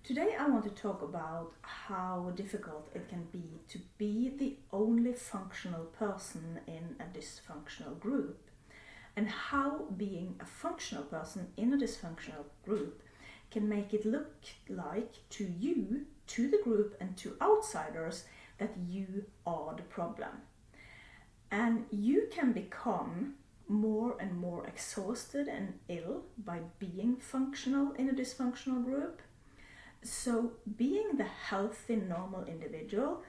Today I want to talk about how difficult it can be to be the only functional person in a dysfunctional group, and how being a functional person in a dysfunctional group can make it look like to you, to the group and to outsiders that you are the problem. And you can become more and more exhausted and ill by being functional in a dysfunctional group. So being the healthy, normal individual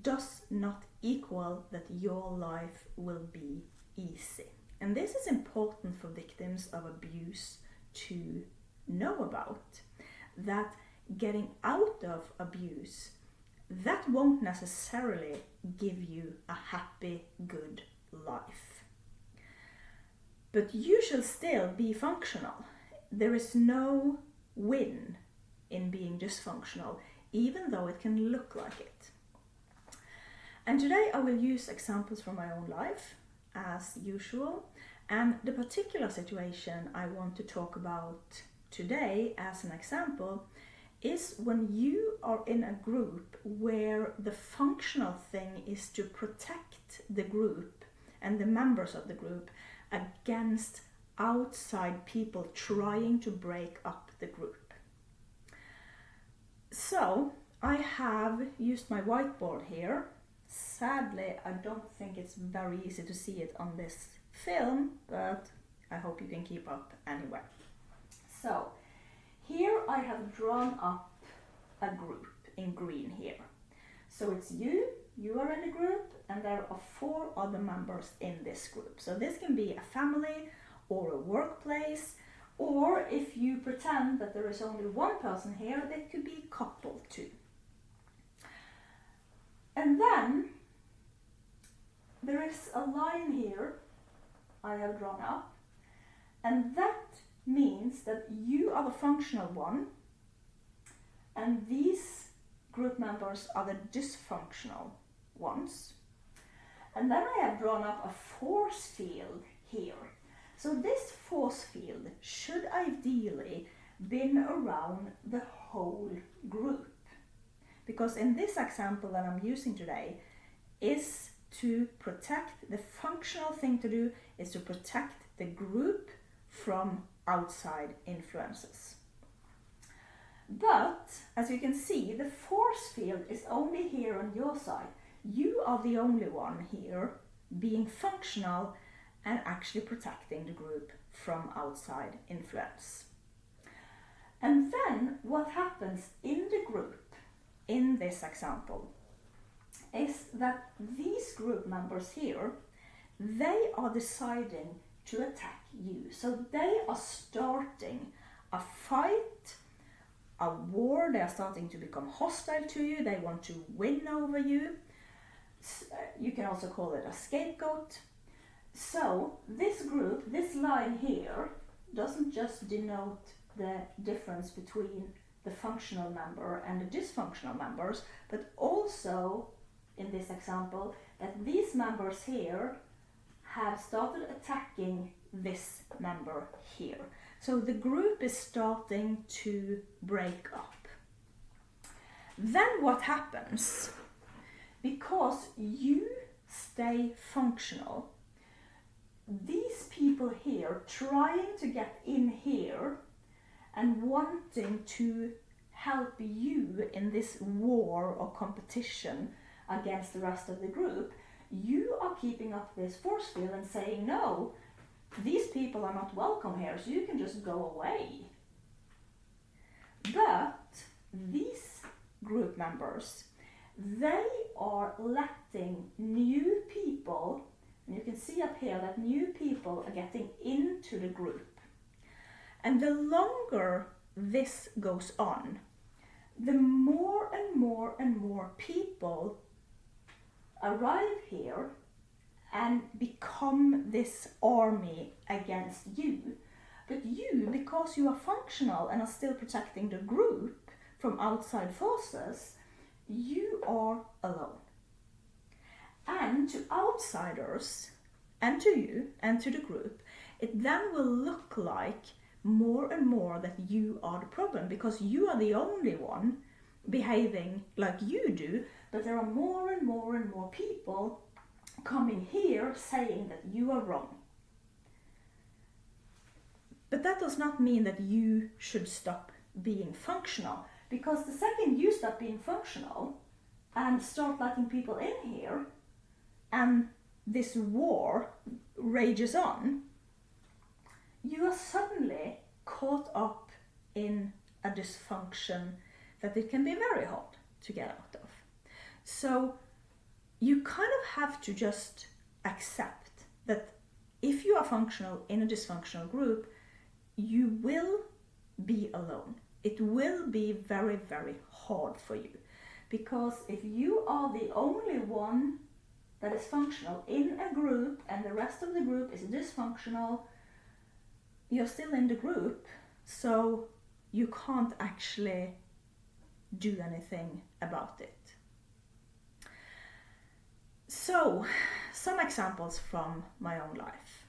does not equal that your life will be easy. And this is important for victims of abuse to know about, that getting out of abuse, that won't necessarily give you a happy, good life. But you shall still be functional. There is no win in being dysfunctional, even though it can look like it. And today I will use examples from my own life, as usual, and the particular situation I want to talk about today as an example is when you are in a group where the functional thing is to protect the group and the members of the group against outside people trying to break up the group. So I have used my whiteboard here. Sadly, I don't think it's very easy to see it on this film, but I hope you can keep up anyway. So here I have drawn up a group in green here. So it's you are in a group, and there are 4 other members in this group. So this can be a family or a workplace, or if you pretend that there is only one person here, that could be a couple too. And then there is a line here I have drawn up, and that means that you are the functional one and these group members are the dysfunctional ones. And then I have drawn up a force field here. So this force field should ideally be around the whole group, because in this example that I'm using today is to protect, the functional thing to do is to protect the group from outside influences. But as you can see, the force field is only here on your side. You are the only one here being functional and actually protecting the group from outside influence. And then what happens in the group in this example is that these group members here, they are deciding to attack you. So they are starting a fight, a war. They are starting to become hostile to you. They want to win over you. You can also call it a scapegoat. So this group, this line here, doesn't just denote the difference between the functional member and the dysfunctional members, but also in this example that these members here have started attacking this member here. So the group is starting to break up. Then what happens? Because you stay functional, these people here trying to get in here and wanting to help you in this war or competition against the rest of the group, you are keeping up this force field and saying, no, these people are not welcome here, so you can just go away. But these group members, they are letting new people, and you can see up here that new people are getting into the group. And the longer this goes on, the more and more and more people arrive here and become this army against you. But you, because you are functional and are still protecting the group from outside forces, you are alone. And to outsiders, and to you, and to the group, it then will look like more and more that you are the problem, because you are the only one behaving like you do, but there are more and more and more people coming here saying that you are wrong. But that does not mean that you should stop being functional, because the second you stop being functional and start letting people in here, and this war rages on, you are suddenly caught up in a dysfunction that it can be very hard to get out of. So you kind of have to just accept that if you are functional in a dysfunctional group, you will be alone. It will be very, very hard for you. Because if you are the only one that is functional in a group and the rest of the group is dysfunctional, you're still in the group, so you can't actually do anything about it. So, some examples from my own life.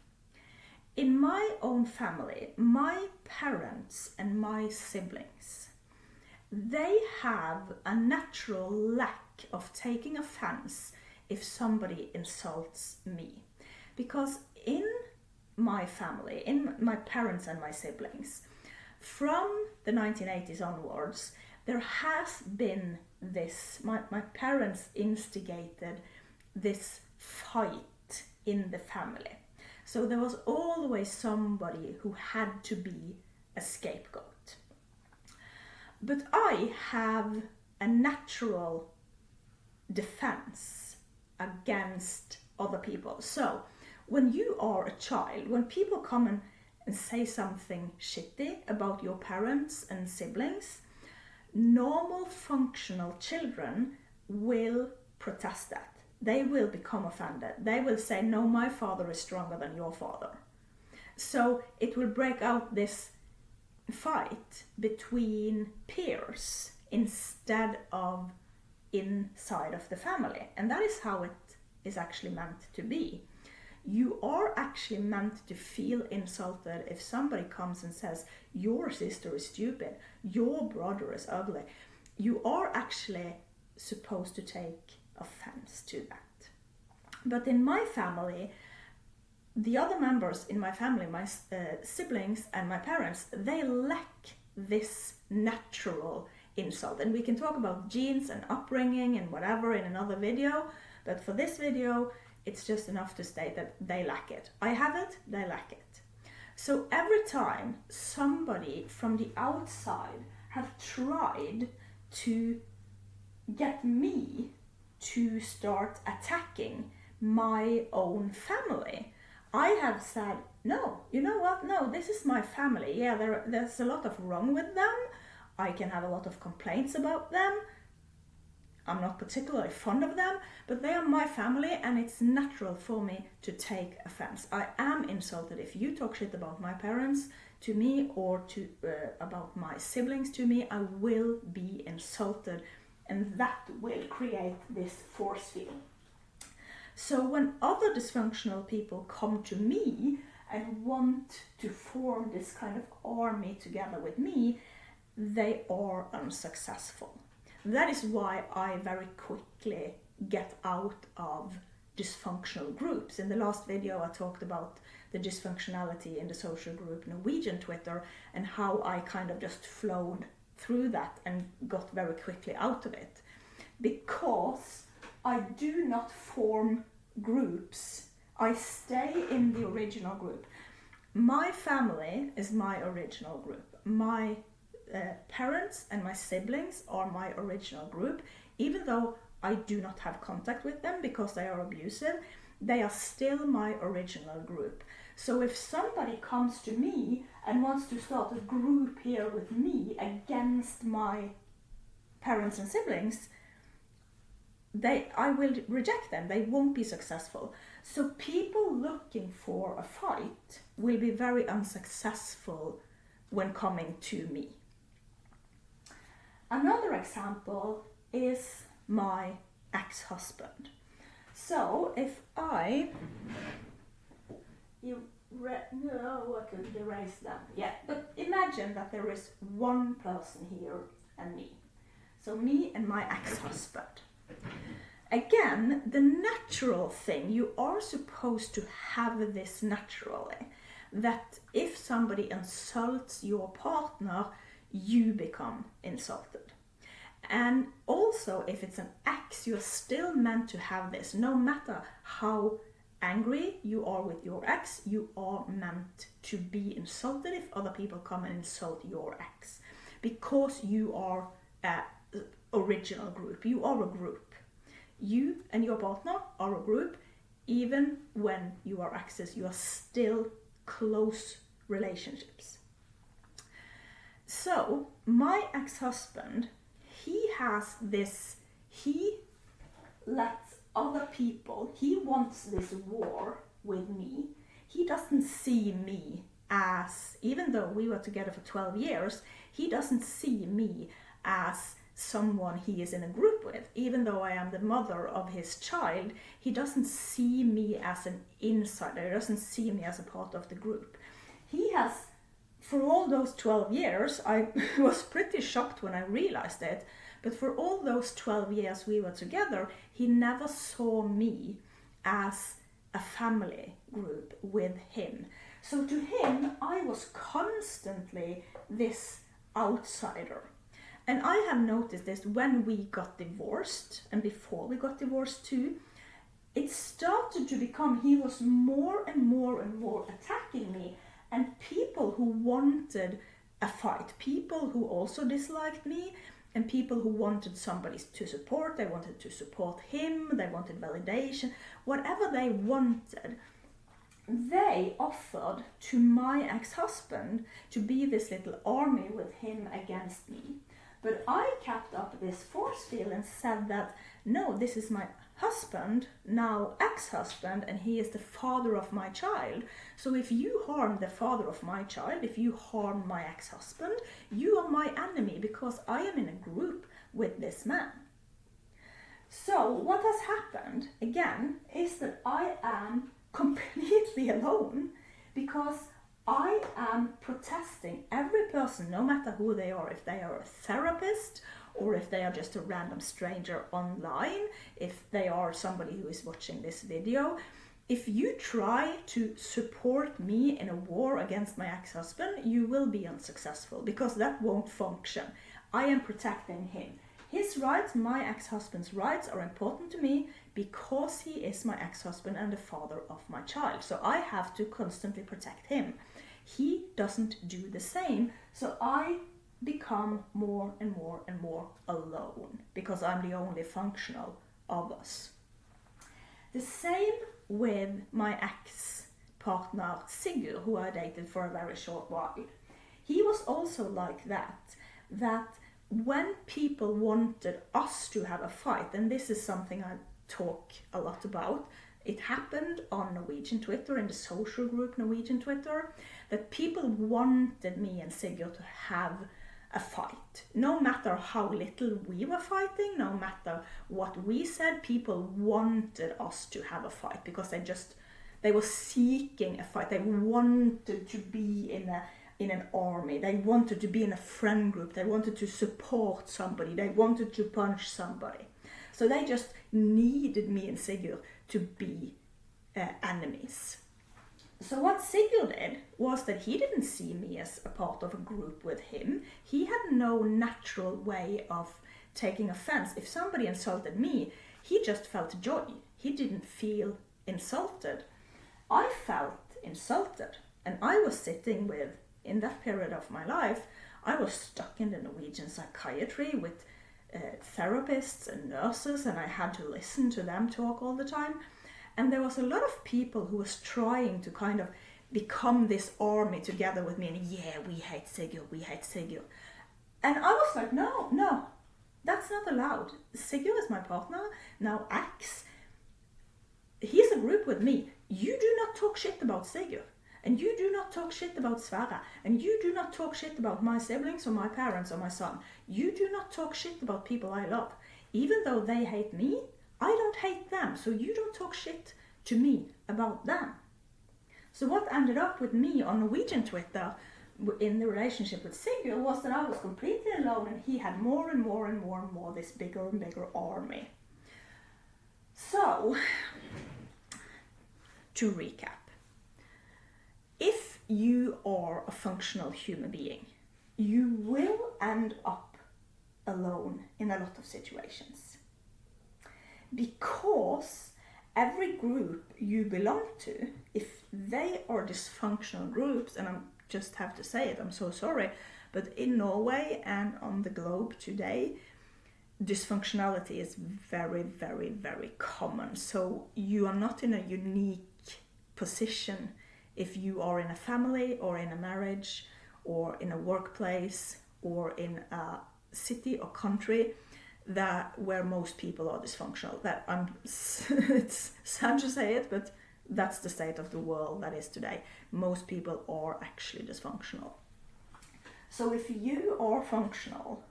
In my own family, my parents and my siblings, they have a natural lack of taking offense if somebody insults me. Because in my family, in my parents and my siblings, from the 1980s onwards, there has been this, my parents instigated this fight in the family. So there was always somebody who had to be a scapegoat. But I have a natural defense against other people. So when you are a child, when people come and say something shitty about your parents and siblings, normal functional children will protest that. They will become offended. They will say, no, my father is stronger than your father. So it will break out this fight between peers instead of inside of the family. And that is how it is actually meant to be. You are actually meant to feel insulted if somebody comes and says, your sister is stupid, your brother is ugly. You are actually supposed to take offense to that. But in my family, the other members in my family, my siblings and my parents, they lack this natural insult. And we can talk about genes and upbringing and whatever in another video, but for this video, it's just enough to state that they lack it. I have it, they lack it. So every time somebody from the outside have tried to get me to start attacking my own family, I have said, no, you know what? No, this is my family. Yeah, there's a lot of wrong with them. I can have a lot of complaints about them. I'm not particularly fond of them, but they are my family and it's natural for me to take offense. I am insulted if you talk shit about my parents to me or about my siblings to me. I will be insulted, and that will create this force field. So when other dysfunctional people come to me and want to form this kind of army together with me, they are unsuccessful. That is why I very quickly get out of dysfunctional groups. In the last video I talked about the dysfunctionality in the social group Norwegian Twitter and how I kind of just flowed through that and got very quickly out of it. Because I do not form groups. I stay in the original group. My family is my original group. My parents and my siblings are my original group. Even though I do not have contact with them because they are abusive, they are still my original group. So if somebody comes to me and wants to start a group here with me against my parents and siblings, I will reject them. They won't be successful. So people looking for a fight will be very unsuccessful when coming to me. Another example is my ex-husband. So if no, I couldn't erase them. Yeah, but imagine that there is one person here and me. So me and my ex-husband. Again, the natural thing, you are supposed to have this naturally, that if somebody insults your partner, you become insulted. And also, if it's an ex, you're still meant to have this. No matter how angry you are with your ex, you are meant to be insulted if other people come and insult your ex. Because you are an original group. You are a group. You and your partner are a group. Even when you are exes, you are still close relationships. So, my ex-husband, he has this, he lets other people, he wants this war with me. He doesn't see me as, even though we were together for 12 years, he doesn't see me as someone he is in a group with. Even though I am the mother of his child, he doesn't see me as an insider, he doesn't see me as a part of the group. He has, for all those 12 years, I was pretty shocked when I realized it, but for all those 12 years we were together, he never saw me as a family group with him. So to him, I was constantly this outsider. And I have noticed this when we got divorced, and before we got divorced too, it started to become, he was more and more and more attacking me, and people who wanted a fight, people who also disliked me, and people who wanted somebody to support, they wanted to support him, they wanted validation, whatever they wanted, they offered to my ex-husband to be this little army with him against me. But I kept up this force field and said that, no, this is my husband, now ex-husband, and he is the father of my child. So if you harm the father of my child, if you harm my ex-husband, you are my enemy because I am in a group with this man. So what has happened, again, is that I am completely alone because I am protesting every person, no matter who they are, if they are a therapist or if they are just a random stranger online, if they are somebody who is watching this video. If you try to support me in a war against my ex-husband, you will be unsuccessful because that won't function. I am protecting him. His rights, my ex-husband's rights, are important to me because he is my ex-husband and the father of my child. So I have to constantly protect him. He doesn't do the same, so I become more and more and more alone because I'm the only functional of us. The same with my ex-partner Sigurd, who I dated for a very short while. He was also like that when people wanted us to have a fight, and this is something I talk a lot about, it happened on Norwegian Twitter, in the social group Norwegian Twitter, that people wanted me and Sigurd to have a fight. No matter how little we were fighting, no matter what we said, people wanted us to have a fight because they were seeking a fight. They wanted to be in an army. They wanted to be in a friend group. They wanted to support somebody. They wanted to punch somebody. So they just needed me and Sigurd to be enemies. So what Sigurd did was that he didn't see me as a part of a group with him. He had no natural way of taking offense. If somebody insulted me, he just felt joy. He didn't feel insulted. I felt insulted. And I was sitting with, in that period of my life, I was stuck in the Norwegian psychiatry with therapists and nurses, and I had to listen to them talk all the time. And there was a lot of people who was trying to kind of become this army together with me. And yeah, we hate Sigurd, we hate Sigurd. And I was like, no, that's not allowed. Sigurd is my partner, now ex. He's a group with me. You do not talk shit about Sigurd. And you do not talk shit about Sverre. And you do not talk shit about my siblings or my parents or my son. You do not talk shit about people I love. Even though they hate me, I don't hate them, so you don't talk shit to me about them. So what ended up with me on Norwegian Twitter in the relationship with Sigurd was that I was completely alone, and he had more and more and more and more this bigger and bigger army. So, to recap, if you are a functional human being, you will end up alone in a lot of situations. Because every group you belong to, if they are dysfunctional groups, and I just have to say it, I'm so sorry, but in Norway and on the globe today, dysfunctionality is very, very, very common. So you are not in a unique position if you are in a family or in a marriage or in a workplace or in a city or country where most people are dysfunctional. It's sad to say it, but that's the state of the world that is today. Most people are actually dysfunctional. So if you are functional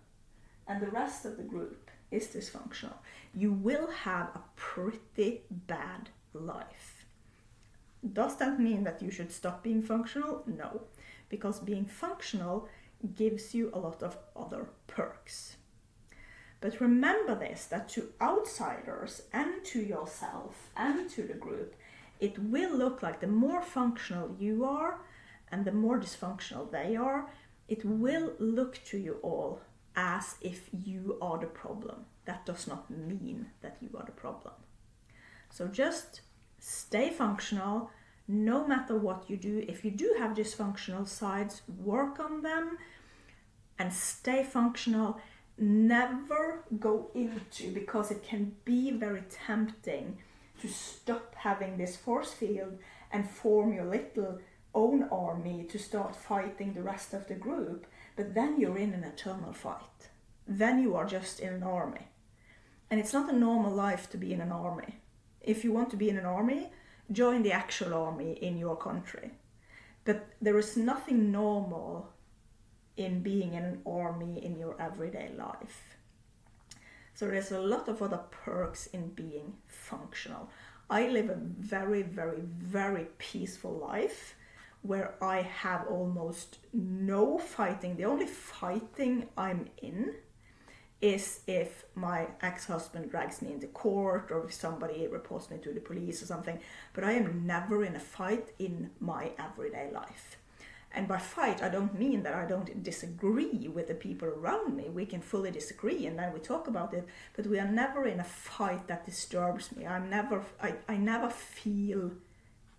and the rest of the group is dysfunctional, you will have a pretty bad life. Does that mean that you should stop being functional? No, because being functional gives you a lot of other perks. But remember this, that to outsiders and to yourself and to the group, it will look like the more functional you are and the more dysfunctional they are, it will look to you all as if you are the problem. That does not mean that you are the problem. So just stay functional no matter what you do. If you do have dysfunctional sides, work on them and stay functional. Never go into, because it can be very tempting to stop having this force field and form your little own army to start fighting the rest of the group, but then you're in an eternal fight. Then you are just in an army. And it's not a normal life to be in an army. If you want to be in an army, join the actual army in your country. But there is nothing normal in being in an army in your everyday life. So there's a lot of other perks in being functional. I live a very, very, very peaceful life where I have almost no fighting. The only fighting I'm in is if my ex-husband drags me into court or if somebody reports me to the police or something. But I am never in a fight in my everyday life. And by fight, I don't mean that I don't disagree with the people around me. We can fully disagree and then we talk about it, but we are never in a fight that disturbs me. I never feel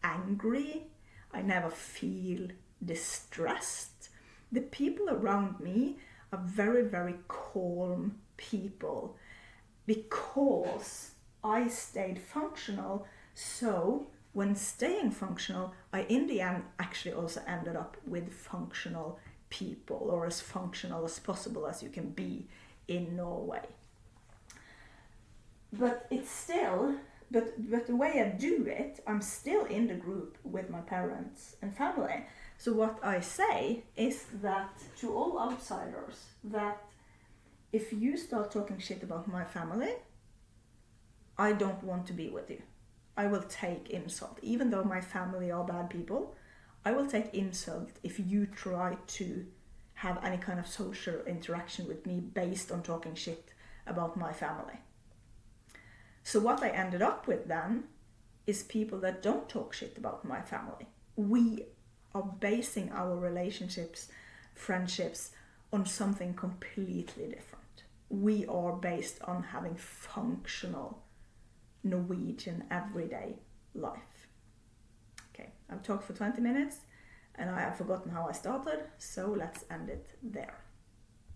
angry. I never feel distressed. The people around me are very, very calm people because I stayed functional. So when staying functional, I in the end actually also ended up with functional people, or as functional as possible as you can be in Norway. But it's still, but the way I do it, I'm still in the group with my parents and family. So what I say is that to all outsiders, that if you start talking shit about my family, I don't want to be with you. I will take insult. Even though my family are bad people, I will take insult if you try to have any kind of social interaction with me based on talking shit about my family. So what I ended up with then is people that don't talk shit about my family. We are basing our relationships, friendships on something completely different. We are based on having functional Norwegian everyday life. Okay, I've talked for 20 minutes and I have forgotten how I started, so let's end it there.